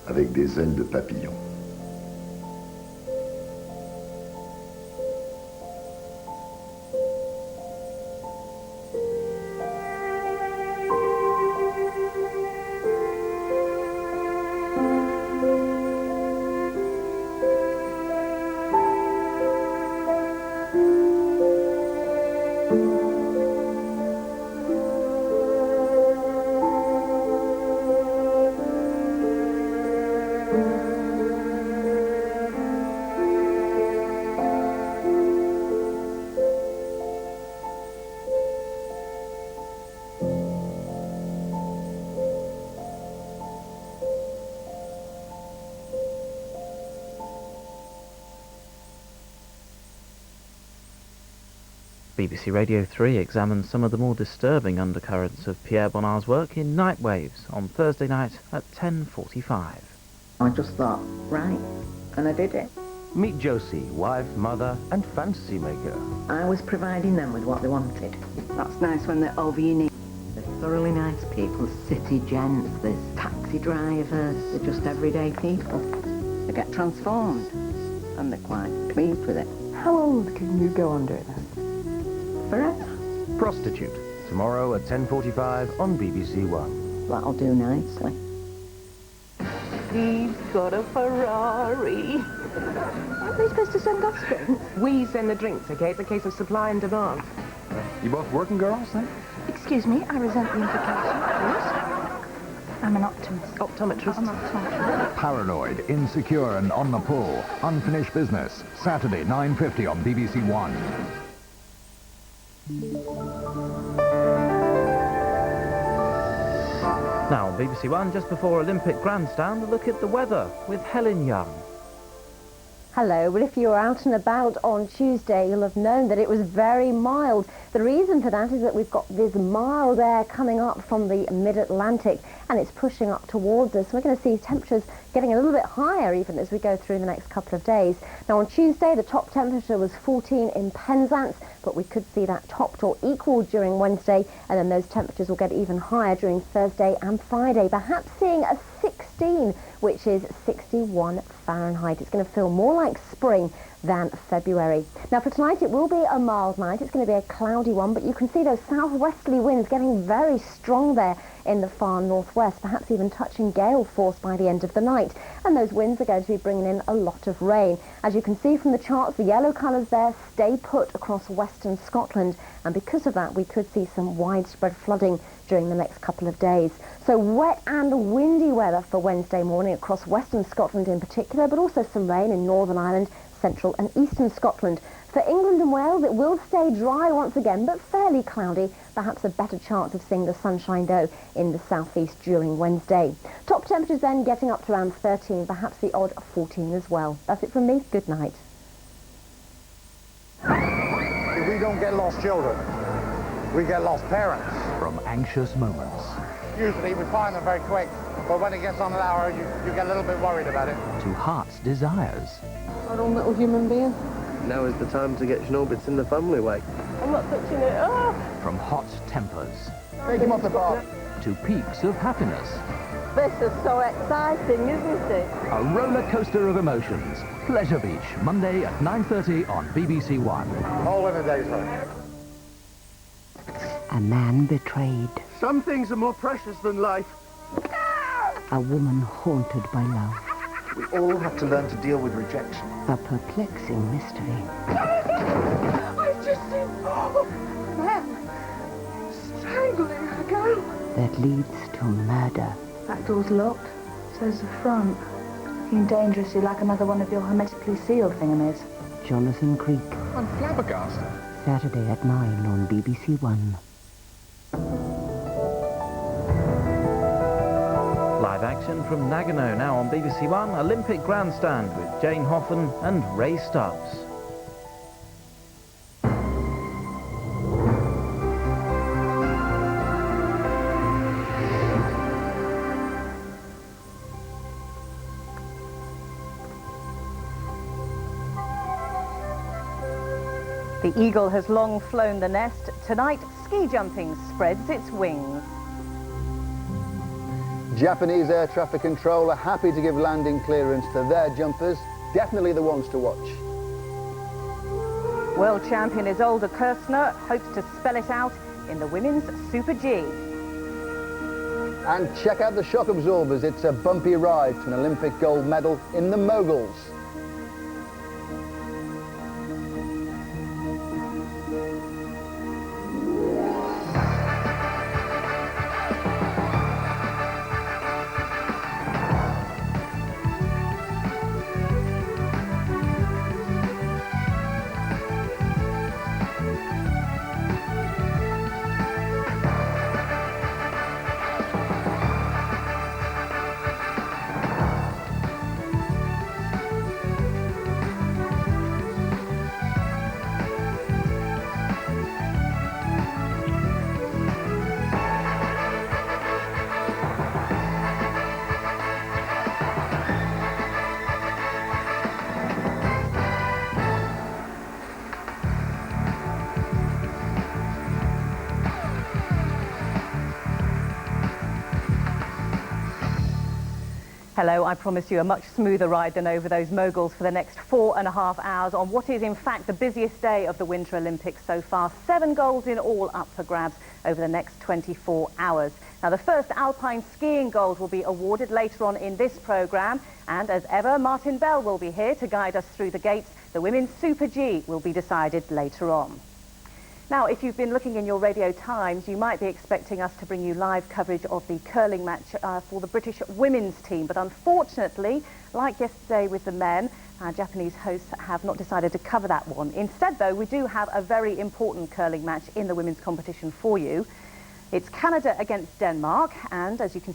avec des ailes de papillon. BBC Radio 3 examines some of the more disturbing undercurrents of Pierre Bonnard's work in Night Waves on Thursday night at 10:45. I just thought, right, and I did it. Meet Josie, wife, mother, and fantasy maker. I was providing them with what they wanted. That's nice when they're over your knee. They're thoroughly nice people, city gents, there's taxi drivers, they're just everyday people. They get transformed, and they're quite pleased with it. How old can you go under it then? Forever. Prostitute, tomorrow at 10:45 on BBC One. That'll do nicely. He's got a Ferrari. Aren't they supposed to send us drinks? We send the drinks, okay? It's a case of supply and demand. You both working girls, then? Excuse me, I resent the implication. I'm an optimist. Optometrist. I'm an optometrist. Paranoid, insecure and on the pull. Unfinished Business, Saturday, 9:50 on BBC One. Now on BBC One, just before Olympic Grandstand, a look at the weather with Helen Young. Hello. Well, if you were out and about on Tuesday, you'll have known that it was very mild. The reason for that is that we've got this mild air coming up from the mid-Atlantic and it's pushing up towards us. We're going to see temperatures getting a little bit higher even as we go through the next couple of days. Now on Tuesday, the top temperature was 14 in Penzance, but we could see that topped or equaled during Wednesday, and then those temperatures will get even higher during Thursday and Friday, perhaps seeing a 16, which is 61 Fahrenheit. It's going to feel more like spring than February. Now for tonight, it will be a mild night. It's going to be a cloudy one, but you can see those southwesterly winds getting very strong there in the far northwest, perhaps even touching gale force by the end of the night. And those winds are going to be bringing in a lot of rain. As you can see from the charts, the yellow colours there stay put across western Scotland, and because of that we could see some widespread flooding during the next couple of days. So wet and windy weather for Wednesday morning across western Scotland in particular, but also some rain in Northern Ireland, central and eastern Scotland. For England and Wales, it will stay dry once again, but fairly cloudy. Perhaps a better chance of seeing the sunshine, though, in the southeast during Wednesday. Top temperatures then getting up to around 13, perhaps the odd 14 as well. That's it from me. Good night. If we don't get lost children, we get lost parents. From anxious moments Usually we find them very quick, but when it gets on an hour, you get a little bit worried about it. to heart's desires. Our own little human being. Now is the time to get Schnobits in the family way. I'm not touching it. Oh! From hot tempers Take him off the bar. to peaks of happiness. This is so exciting, isn't it? A roller coaster of emotions. Pleasure Beach, Monday at 9:30 on BBC One. All in a day's work. A man betrayed. Some things are more precious than life. A woman haunted by love. We all have to learn to deal with rejection. A perplexing mystery I've just seen men strangling a girl. that leads to murder. That door's locked. So's the front. Looking dangerously like another one of your hermetically sealed thingamies. Jonathan Creek, I'm flabbergasted. Saturday at 9 on BBC One. Live action from Nagano now on BBC One, Olympic Grandstand with Jane Hoffen and Ray Stubbs. The eagle has long flown the nest. Tonight, ski jumping spreads its wings. Japanese air traffic control are happy to give landing clearance to their jumpers. Definitely the ones to watch. World champion Isolde Kirstner hopes to spell it out in the women's Super G. And check out the shock absorbers. It's a bumpy ride to an Olympic gold medal in the moguls. Hello, I promise you a much smoother ride than over those moguls for the next 4.5 hours on what is in fact the busiest day of the Winter Olympics so far. 7 goals in all up for grabs over the next 24 hours. Now the first alpine skiing gold will be awarded later on in this programme, and as ever Martin Bell will be here to guide us through the gates. The women's Super G will be decided later on. Now, if you've been looking in your Radio Times, you might be expecting us to bring you live coverage of the curling match for the British women's team. But unfortunately, like yesterday with the men, our Japanese hosts have not decided to cover that one. Instead, though, we do have a very important curling match in the women's competition for you. It's Canada against Denmark, and as you can